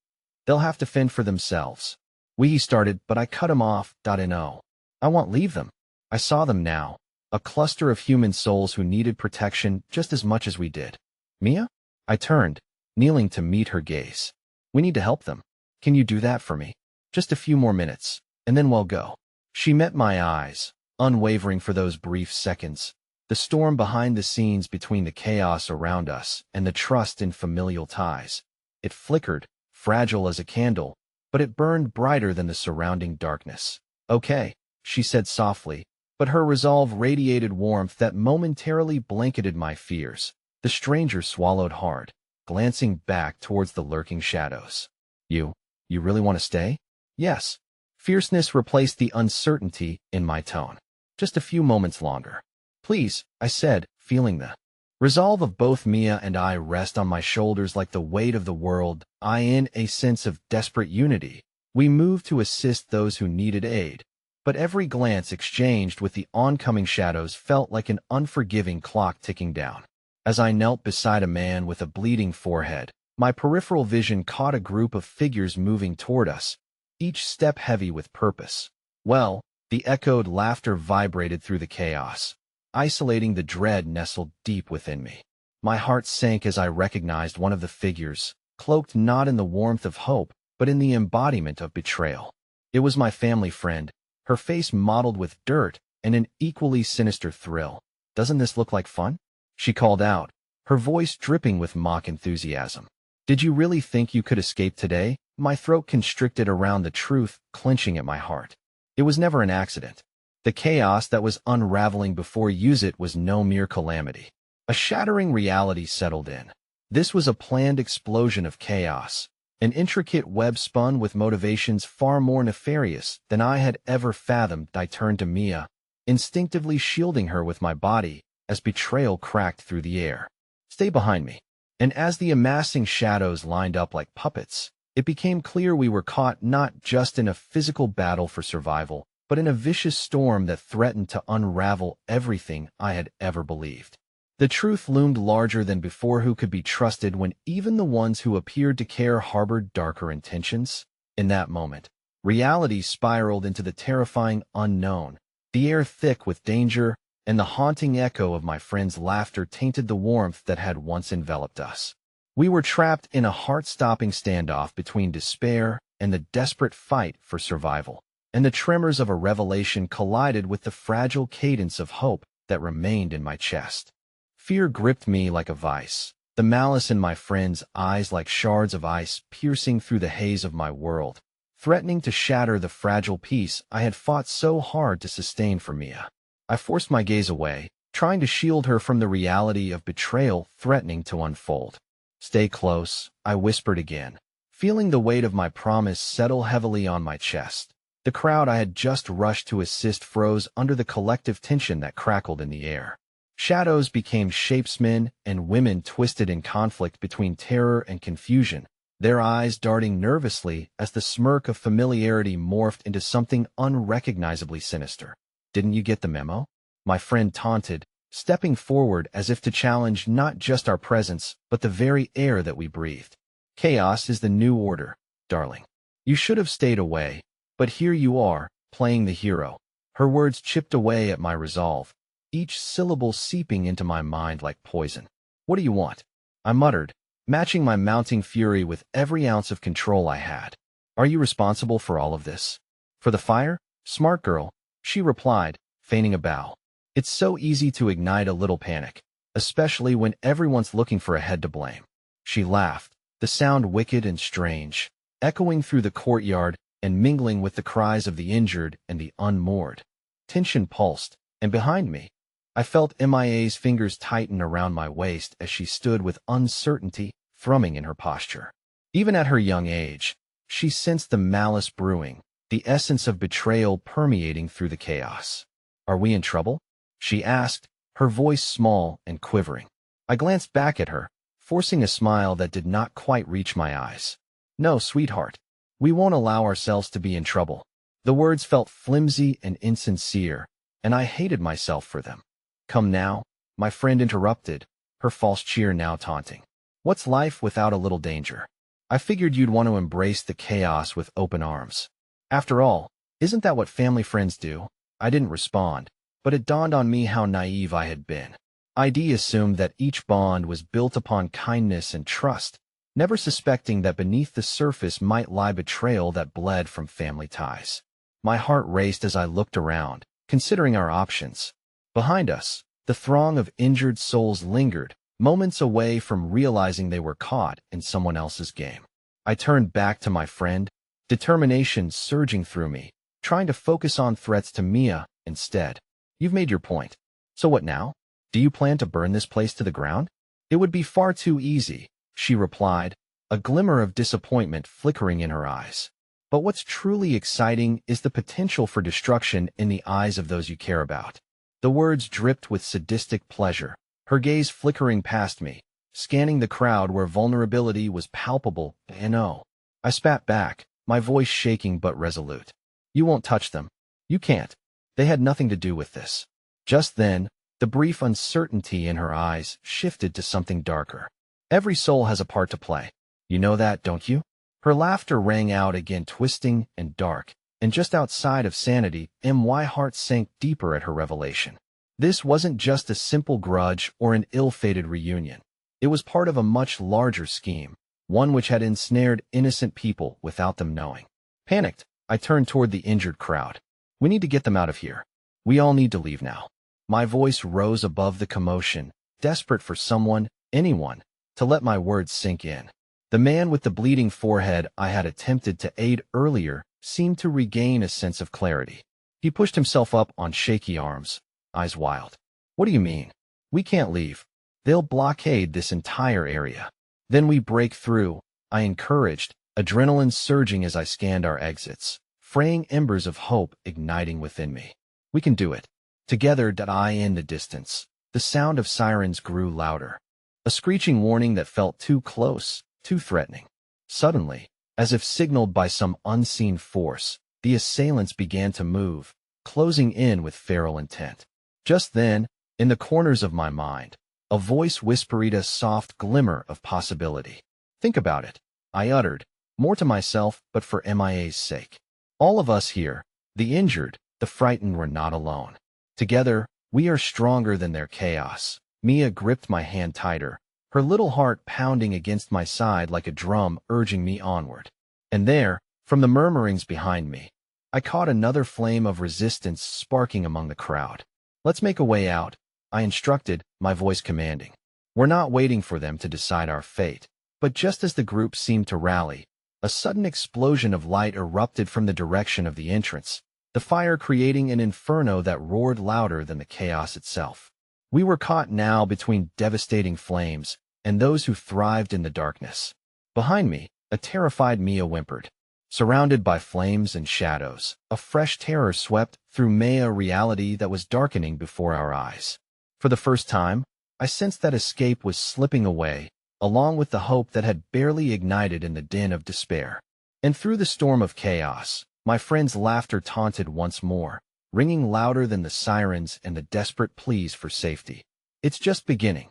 They'll have to fend for themselves. He started, but I cut him off. No. I won't leave them. I saw them now, a cluster of human souls who needed protection just as much as we did. Mia? I turned, kneeling to meet her gaze. We need to help them. Can you do that for me? Just a few more minutes, and then we'll go. She met my eyes, unwavering for those brief seconds. The storm behind the scenes between the chaos around us and the trust in familial ties. It flickered, fragile as a candle, but it burned brighter than the surrounding darkness. Okay, she said softly, but her resolve radiated warmth that momentarily blanketed my fears. The stranger swallowed hard, glancing back towards the lurking shadows. You really want to stay? Yes. Fierceness replaced the uncertainty in my tone. Just a few moments longer. Please, I said, feeling the resolve of both Mia and I rest on my shoulders like the weight of the world. In a sense of desperate unity, we moved to assist those who needed aid. But every glance exchanged with the oncoming shadows felt like an unforgiving clock ticking down. As I knelt beside a man with a bleeding forehead, my peripheral vision caught a group of figures moving toward us, each step heavy with purpose. Well, the echoed laughter vibrated through the chaos, isolating the dread nestled deep within me. My heart sank as I recognized one of the figures, cloaked not in the warmth of hope, but in the embodiment of betrayal. It was my family friend, her face mottled with dirt and an equally sinister thrill. Doesn't this look like fun? She called out, her voice dripping with mock enthusiasm. Did you really think you could escape today? My throat constricted around the truth, clenching at my heart. It was never an accident. The chaos that was unraveling before it was no mere calamity. A shattering reality settled in. This was a planned explosion of chaos, an intricate web spun with motivations far more nefarious than I had ever fathomed. I turned to Mia, instinctively shielding her with my body as betrayal cracked through the air. Stay behind me. And as the amassing shadows lined up like puppets, it became clear we were caught not just in a physical battle for survival, but in a vicious storm that threatened to unravel everything I had ever believed. The truth loomed larger than before. Who could be trusted when even the ones who appeared to care harbored darker intentions? In that moment, reality spiraled into the terrifying unknown, the air thick with danger, and the haunting echo of my friend's laughter tainted the warmth that had once enveloped us. We were trapped in a heart-stopping standoff between despair and the desperate fight for survival, and the tremors of a revelation collided with the fragile cadence of hope that remained in my chest. Fear gripped me like a vice, the malice in my friend's eyes like shards of ice piercing through the haze of my world, threatening to shatter the fragile peace I had fought so hard to sustain for Mia. I forced my gaze away, trying to shield her from the reality of betrayal threatening to unfold. Stay close, I whispered again, feeling the weight of my promise settle heavily on my chest. The crowd I had just rushed to assist froze under the collective tension that crackled in the air. Shadows became shapesmen and women twisted in conflict between terror and confusion, their eyes darting nervously as the smirk of familiarity morphed into something unrecognizably sinister. Didn't you get the memo? My friend taunted, stepping forward as if to challenge not just our presence, but the very air that we breathed. Chaos is the new order, darling. You should have stayed away, but here you are, playing the hero. Her words chipped away at my resolve, each syllable seeping into my mind like poison. What do you want? I muttered, matching my mounting fury with every ounce of control I had. Are you responsible for all of this? For the fire? Smart girl, she replied, feigning a bow. It's so easy to ignite a little panic, especially when everyone's looking for a head to blame. She laughed, the sound wicked and strange. echoing through the courtyard and mingling with the cries of the injured and the unmoored. Tension pulsed, and behind me, I felt MIA's fingers tighten around my waist as she stood with uncertainty thrumming in her posture. Even at her young age, she sensed the malice brewing, the essence of betrayal permeating through the chaos. "Are we in trouble?" she asked, her voice small and quivering. I glanced back at her, forcing a smile that did not quite reach my eyes. "No, sweetheart. We won't allow ourselves to be in trouble." The words felt flimsy and insincere, and I hated myself for them. "Come now," my friend interrupted, her false cheer now taunting. "What's life without a little danger? I figured you'd want to embrace the chaos with open arms. After all, isn't that what family friends do?" I didn't respond, but it dawned on me how naive I had been. ID assumed that each bond was built upon kindness and trust, never suspecting that beneath the surface might lie betrayal that bled from family ties. My heart raced as I looked around, considering our options. Behind us, the throng of injured souls lingered, moments away from realizing they were caught in someone else's game. I turned back to my friend, determination surging through me, trying to focus on threats to Mia instead. "You've made your point. So what now? Do you plan to burn this place to the ground?" "It would be far too easy," she replied, a glimmer of disappointment flickering in her eyes. "But what's truly exciting is the potential for destruction in the eyes of those you care about." The words dripped with sadistic pleasure, her gaze flickering past me, scanning the crowd where vulnerability was palpable. "No." I spat back, my voice shaking but resolute. "You won't touch them. You can't. They had nothing to do with this." Just then, the brief uncertainty in her eyes shifted to something darker. "Every soul has a part to play. You know that, don't you?" Her laughter rang out again, twisting and dark, and just outside of sanity, my heart sank deeper at her revelation. This wasn't just a simple grudge or an ill-fated reunion. It was part of a much larger scheme, one which had ensnared innocent people without them knowing. Panicked, I turned toward the injured crowd. "We need to get them out of here. We all need to leave now." My voice rose above the commotion, desperate for someone, anyone, to let my words sink in. The man with the bleeding forehead I had attempted to aid earlier seemed to regain a sense of clarity. He pushed himself up on shaky arms, eyes wild. "What do you mean? We can't leave. They'll blockade this entire area. Then we break through," I encouraged, adrenaline surging as I scanned our exits, fraying embers of hope igniting within me. "We can do it." Together, in the distance, the sound of sirens grew louder. A screeching warning that felt too close, too threatening. Suddenly, as if signaled by some unseen force, the assailants began to move, closing in with feral intent. Just then, in the corners of my mind, a voice whispered a soft glimmer of possibility. "Think about it," I uttered, more to myself but for MIA's sake. All of us here, the injured, the frightened, were not alone. Together, we are stronger than their chaos. Mia gripped my hand tighter, her little heart pounding against my side like a drum urging me onward. And there, from the murmurings behind me, I caught another flame of resistance sparking among the crowd. "Let's make a way out," I instructed, my voice commanding. We're not waiting for them to decide our fate. But just as the group seemed to rally, a sudden explosion of light erupted from the direction of the entrance, the fire creating an inferno that roared louder than the chaos itself. We were caught now between devastating flames and those who thrived in the darkness. Behind me, a terrified Mia whimpered. Surrounded by flames and shadows, a fresh terror swept through Maya reality that was darkening before our eyes. For the first time, I sensed that escape was slipping away, along with the hope that had barely ignited in the din of despair. And through the storm of chaos, my friend's laughter taunted once more, ringing louder than the sirens and the desperate pleas for safety. "It's just beginning."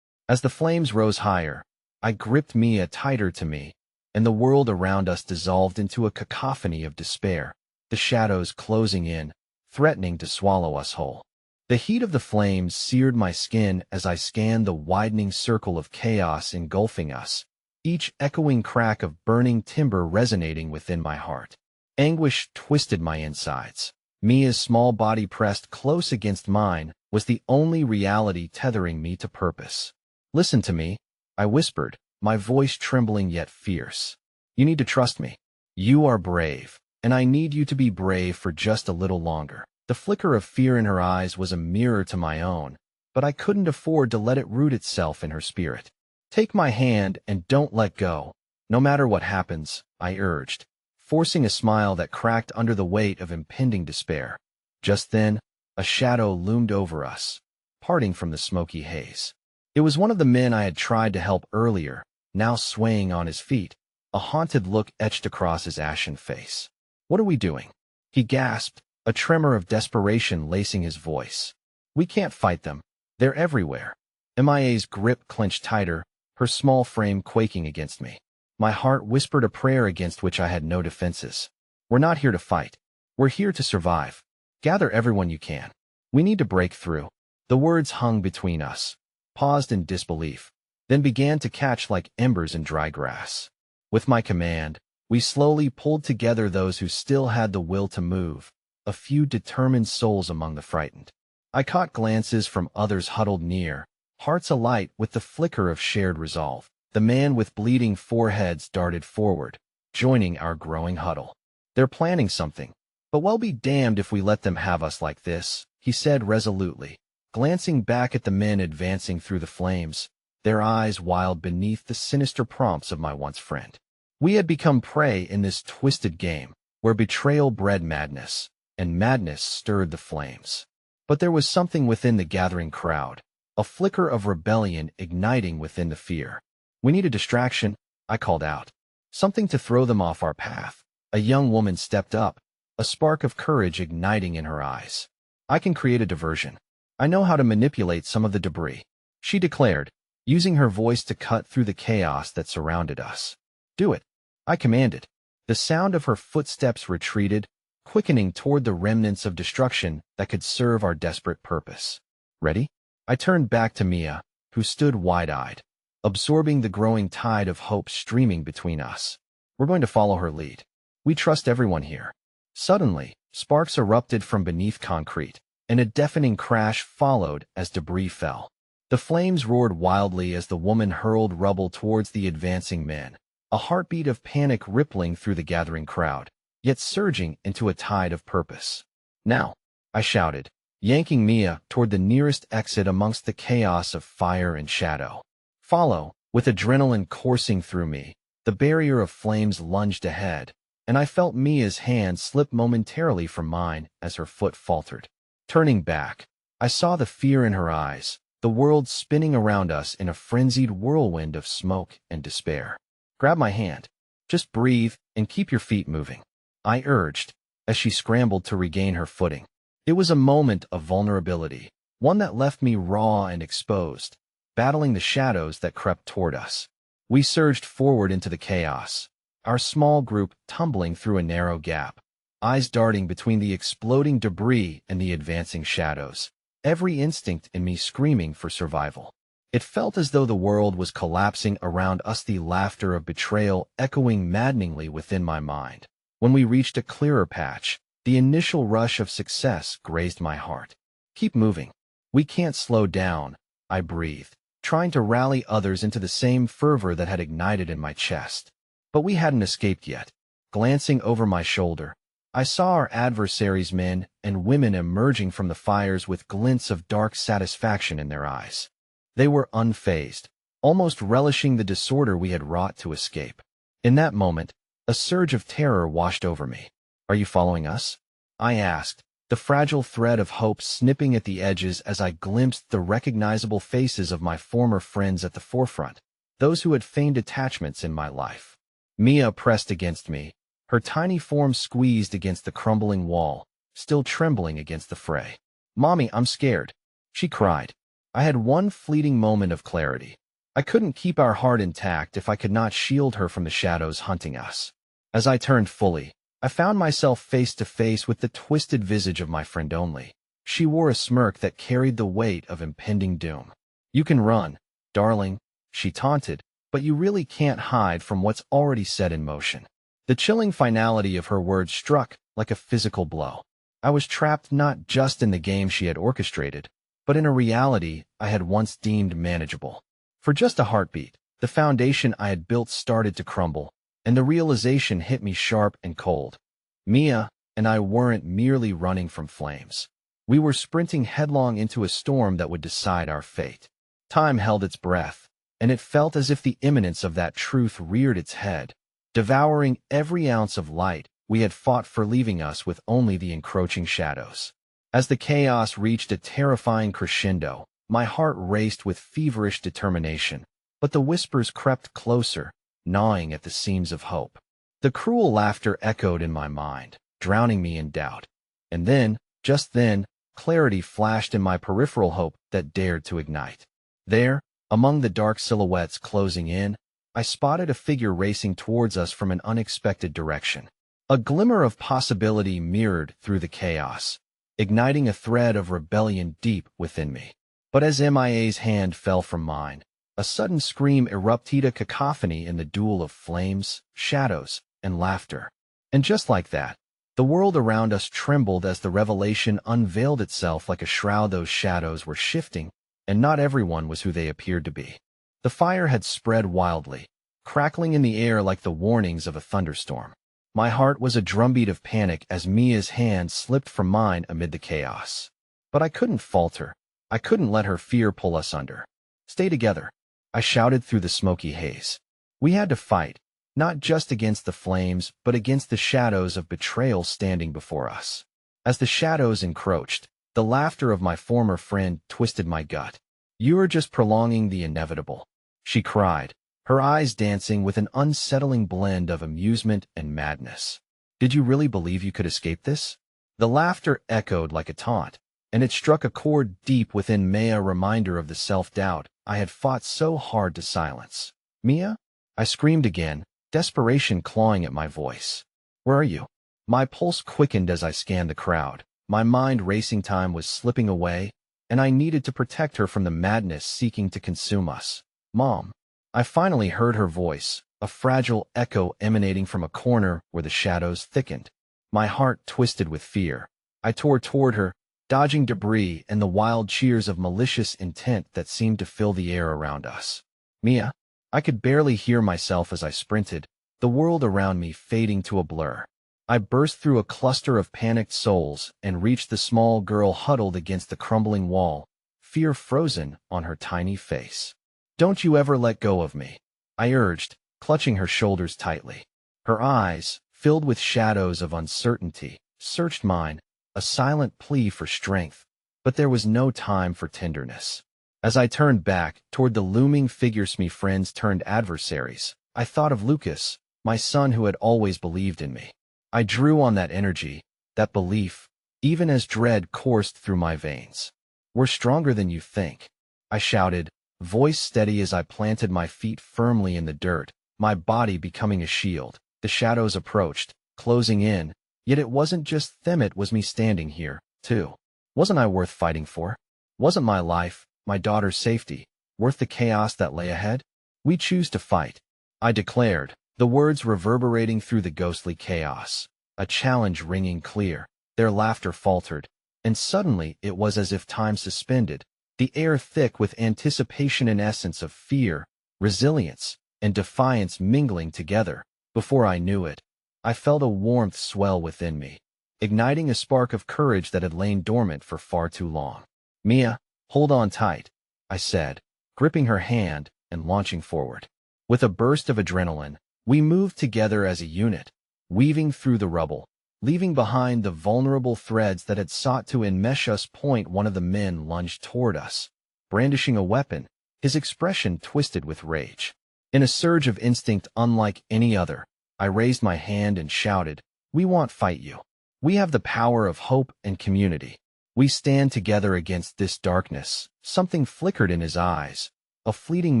As the flames rose higher, I gripped Mia tighter to me, and the world around us dissolved into a cacophony of despair, the shadows closing in, threatening to swallow us whole. The heat of the flames seared my skin as I scanned the widening circle of chaos engulfing us, each echoing crack of burning timber resonating within my heart. Anguish twisted my insides. Mia's small body pressed close against mine was the only reality tethering me to purpose. "Listen to me," I whispered, my voice trembling yet fierce. "You need to trust me. You are brave, and I need you to be brave for just a little longer. The flicker of fear in her eyes was a mirror to my own, but I couldn't afford to let it root itself in her spirit. Take my hand and don't let go. No matter what happens, I urged, forcing a smile that cracked under the weight of impending despair. Just then, a shadow loomed over us, parting from the smoky haze. It was one of the men I had tried to help earlier, now swaying on his feet, a haunted look etched across his ashen face. "What are we doing?" he gasped, a tremor of desperation lacing his voice. "We can't fight them. They're everywhere." MIA's grip clenched tighter, her small frame quaking against me. My heart whispered a prayer against which I had no defenses. "We're not here to fight. We're here to survive. Gather everyone you can. We need to break through." The words hung between us, paused in disbelief, then began to catch like embers in dry grass. With my command, we slowly pulled together those who still had the will to move, a few determined souls among the frightened. I caught glances from others huddled near, hearts alight with the flicker of shared resolve. The man with bleeding foreheads darted forward, joining our growing huddle. "They're planning something, but we'll be damned if we let them have us like this," he said resolutely, glancing back at the men advancing through the flames, their eyes wild beneath the sinister prompts of my once friend. We had become prey in this twisted game, where betrayal bred madness, and madness stirred the flames. But there was something within the gathering crowd, a flicker of rebellion igniting within the fear. "We need a distraction," I called out. "Something to throw them off our path." A young woman stepped up, a spark of courage igniting in her eyes. "I can create a diversion. I know how to manipulate some of the debris," she declared, using her voice to cut through the chaos that surrounded us. "Do it," I commanded. The sound of her footsteps retreated, quickening toward the remnants of destruction that could serve our desperate purpose. "Ready?" I turned back to Mia, who stood wide-eyed, absorbing the growing tide of hope streaming between us. "We're going to follow her lead. We trust everyone here." Suddenly, sparks erupted from beneath concrete, and a deafening crash followed as debris fell. The flames roared wildly as the woman hurled rubble towards the advancing men, a heartbeat of panic rippling through the gathering crowd, yet surging into a tide of purpose. "Now!" I shouted, yanking Mia toward the nearest exit amongst the chaos of fire and shadow. "Follow!" With adrenaline coursing through me, the barrier of flames lunged ahead, and I felt Mia's hand slip momentarily from mine as her foot faltered. Turning back, I saw the fear in her eyes, the world spinning around us in a frenzied whirlwind of smoke and despair. "Grab my hand. Just breathe and keep your feet moving," I urged, as she scrambled to regain her footing. It was a moment of vulnerability, one that left me raw and exposed, battling the shadows that crept toward us. We surged forward into the chaos, our small group tumbling through a narrow gap, eyes darting between the exploding debris and the advancing shadows, every instinct in me screaming for survival. It felt as though the world was collapsing around us, the laughter of betrayal echoing maddeningly within my mind. When we reached a clearer patch, the initial rush of success grazed my heart. "Keep moving. We can't slow down," I breathed, trying to rally others into the same fervor that had ignited in my chest. But we hadn't escaped yet. Glancing over my shoulder, I saw our adversaries' men and women emerging from the fires with glints of dark satisfaction in their eyes. They were unfazed, almost relishing the disorder we had wrought to escape. In that moment, a surge of terror washed over me. "Are you following us?" I asked, the fragile thread of hope snipping at the edges as I glimpsed the recognizable faces of my former friends at the forefront, those who had feigned attachments in my life. Mia pressed against me, her tiny form squeezed against the crumbling wall, still trembling against the fray. "Mommy, I'm scared," she cried. I had one fleeting moment of clarity. I couldn't keep our heart intact if I could not shield her from the shadows hunting us. As I turned fully, I found myself face to face with the twisted visage of my friend only. She wore a smirk that carried the weight of impending doom. "You can run, darling," she taunted, "but you really can't hide from what's already set in motion." The chilling finality of her words struck like a physical blow. I was trapped not just in the game she had orchestrated, but in a reality I had once deemed manageable. For just a heartbeat, the foundation I had built started to crumble, and the realization hit me sharp and cold. Mia and I weren't merely running from flames. We were sprinting headlong into a storm that would decide our fate. Time held its breath, and it felt as if the imminence of that truth reared its head, devouring every ounce of light we had fought for, leaving us with only the encroaching shadows. As the chaos reached a terrifying crescendo, my heart raced with feverish determination, but the whispers crept closer, gnawing at the seams of hope. The cruel laughter echoed in my mind, drowning me in doubt. And then, just then, clarity flashed in my peripheral, hope that dared to ignite. There, among the dark silhouettes closing in, I spotted a figure racing towards us from an unexpected direction. A glimmer of possibility mirrored through the chaos, igniting a thread of rebellion deep within me. But as MIA's hand fell from mine, a sudden scream erupted, a cacophony in the duel of flames, shadows, and laughter. And just like that, the world around us trembled as the revelation unveiled itself like a shroud. Those shadows were shifting, and not everyone was who they appeared to be. The fire had spread wildly, crackling in the air like the warnings of a thunderstorm. My heart was a drumbeat of panic as Mia's hand slipped from mine amid the chaos. But I couldn't falter. I couldn't let her fear pull us under. "Stay together," I shouted through the smoky haze. We had to fight, not just against the flames, but against the shadows of betrayal standing before us. As the shadows encroached, the laughter of my former friend twisted my gut. "You are just prolonging the inevitable," she cried, her eyes dancing with an unsettling blend of amusement and madness. "Did you really believe you could escape this?" The laughter echoed like a taunt, and it struck a chord deep within me, a reminder of the self-doubt I had fought so hard to silence. "Mia?" I screamed again, desperation clawing at my voice. "Where are you?" My pulse quickened as I scanned the crowd. My mind racing. Time was slipping away, and I needed to protect her from the madness seeking to consume us. "Mom." I finally heard her voice, a fragile echo emanating from a corner where the shadows thickened. My heart twisted with fear. I tore toward her, dodging debris and the wild cheers of malicious intent that seemed to fill the air around us. "Mia?" I could barely hear myself as I sprinted, the world around me fading to a blur. I burst through a cluster of panicked souls and reached the small girl huddled against the crumbling wall, fear frozen on her tiny face. "Don't you ever let go of me," I urged, clutching her shoulders tightly. Her eyes, filled with shadows of uncertainty, searched mine, a silent plea for strength, but there was no time for tenderness. As I turned back toward the looming figures, me friends turned adversaries, I thought of Lucas, my son who had always believed in me. I drew on that energy, that belief, even as dread coursed through my veins. "We're stronger than you think," I shouted, voice steady as I planted my feet firmly in the dirt, my body becoming a shield. The shadows approached, closing in, yet it wasn't just them, it was me standing here, too. Wasn't I worth fighting for? Wasn't my life, my daughter's safety, worth the chaos that lay ahead? "We choose to fight," I declared, the words reverberating through the ghostly chaos, a challenge ringing clear. Their laughter faltered, and suddenly it was as if time suspended, the air thick with anticipation, an essence of fear, resilience, and defiance mingling together. Before I knew it, I felt a warmth swell within me, igniting a spark of courage that had lain dormant for far too long. "Mia, hold on tight," I said, gripping her hand and launching forward. With a burst of adrenaline, we moved together as a unit, weaving through the rubble, leaving behind the vulnerable threads that had sought to enmesh us. One of the men lunged toward us, brandishing a weapon, his expression twisted with rage. In a surge of instinct unlike any other, I raised my hand and shouted, "We won't fight you. We have the power of hope and community. We stand together against this darkness." Something flickered in his eyes, a fleeting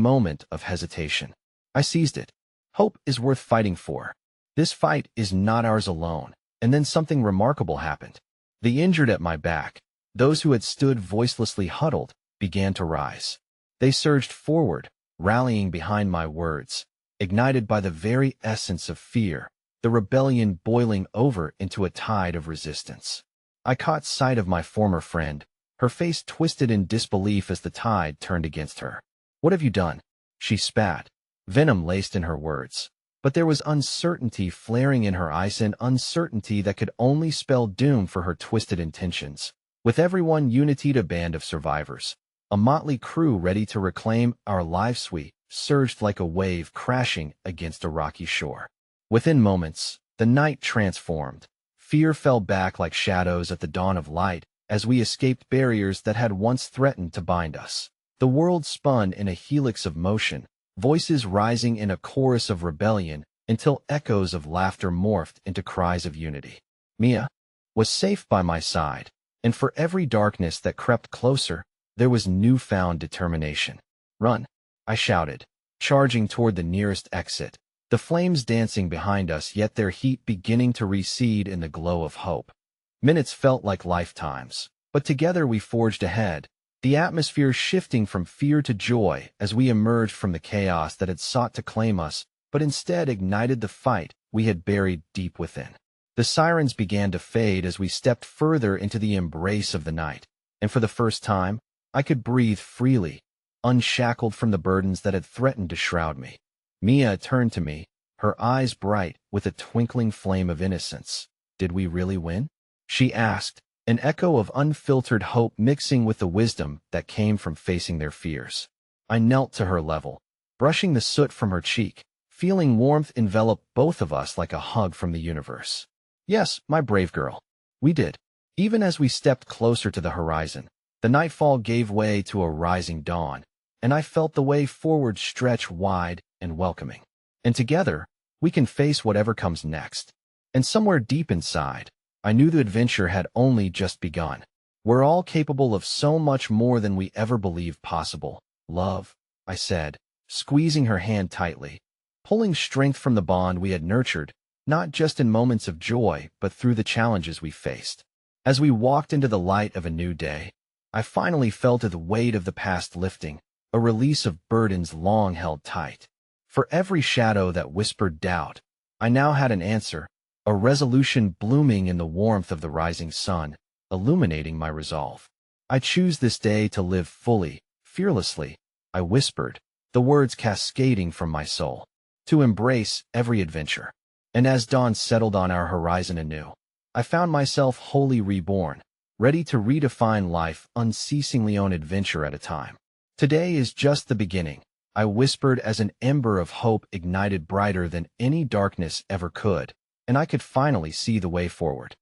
moment of hesitation. I seized it. "Hope is worth fighting for. This fight is not ours alone." And then something remarkable happened. The injured at my back, those who had stood voicelessly huddled, began to rise. They surged forward, rallying behind my words, ignited by the very essence of fear, the rebellion boiling over into a tide of resistance. I caught sight of my former friend, her face twisted in disbelief as the tide turned against her. "What have you done?" she spat, venom laced in her words. But there was uncertainty flaring in her eyes, and uncertainty that could only spell doom for her twisted intentions. With everyone unitied, a band of survivors, a motley crew ready to reclaim our lives, we surged like a wave crashing against a rocky shore. Within moments, the night transformed. Fear fell back like shadows at the dawn of light as we escaped barriers that had once threatened to bind us. The world spun in a helix of motion, voices rising in a chorus of rebellion until echoes of laughter morphed into cries of unity. Mia was safe by my side, and for every darkness that crept closer, there was newfound determination. "Run!" I shouted, charging toward the nearest exit, the flames dancing behind us, yet their heat beginning to recede in the glow of hope. Minutes felt like lifetimes, but together we forged ahead, the atmosphere shifting from fear to joy as we emerged from the chaos that had sought to claim us, but instead ignited the fight we had buried deep within. The sirens began to fade as we stepped further into the embrace of the night, and for the first time, I could breathe freely, unshackled from the burdens that had threatened to shroud me. Mia turned to me, her eyes bright with a twinkling flame of innocence. "Did we really win?" she asked, an echo of unfiltered hope mixing with the wisdom that came from facing their fears. I knelt to her level, brushing the soot from her cheek, feeling warmth envelop both of us like a hug from the universe. "Yes, my brave girl. We did." Even as we stepped closer to the horizon, the nightfall gave way to a rising dawn, and I felt the way forward stretch wide and welcoming. And together, we can face whatever comes next. And somewhere deep inside, I knew the adventure had only just begun. We're all capable of so much more than we ever believed possible. "Love," I said, squeezing her hand tightly, pulling strength from the bond we had nurtured, not just in moments of joy, but through the challenges we faced. As we walked into the light of a new day, I finally felt the weight of the past lifting, a release of burdens long held tight. For every shadow that whispered doubt, I now had an answer, a resolution blooming in the warmth of the rising sun, illuminating my resolve. "I choose this day to live fully, fearlessly," I whispered, the words cascading from my soul, "to embrace every adventure." And as dawn settled on our horizon anew, I found myself wholly reborn, ready to redefine life unceasingly on adventure at a time. "Today is just the beginning," I whispered as an ember of hope ignited brighter than any darkness ever could, and I could finally see the way forward.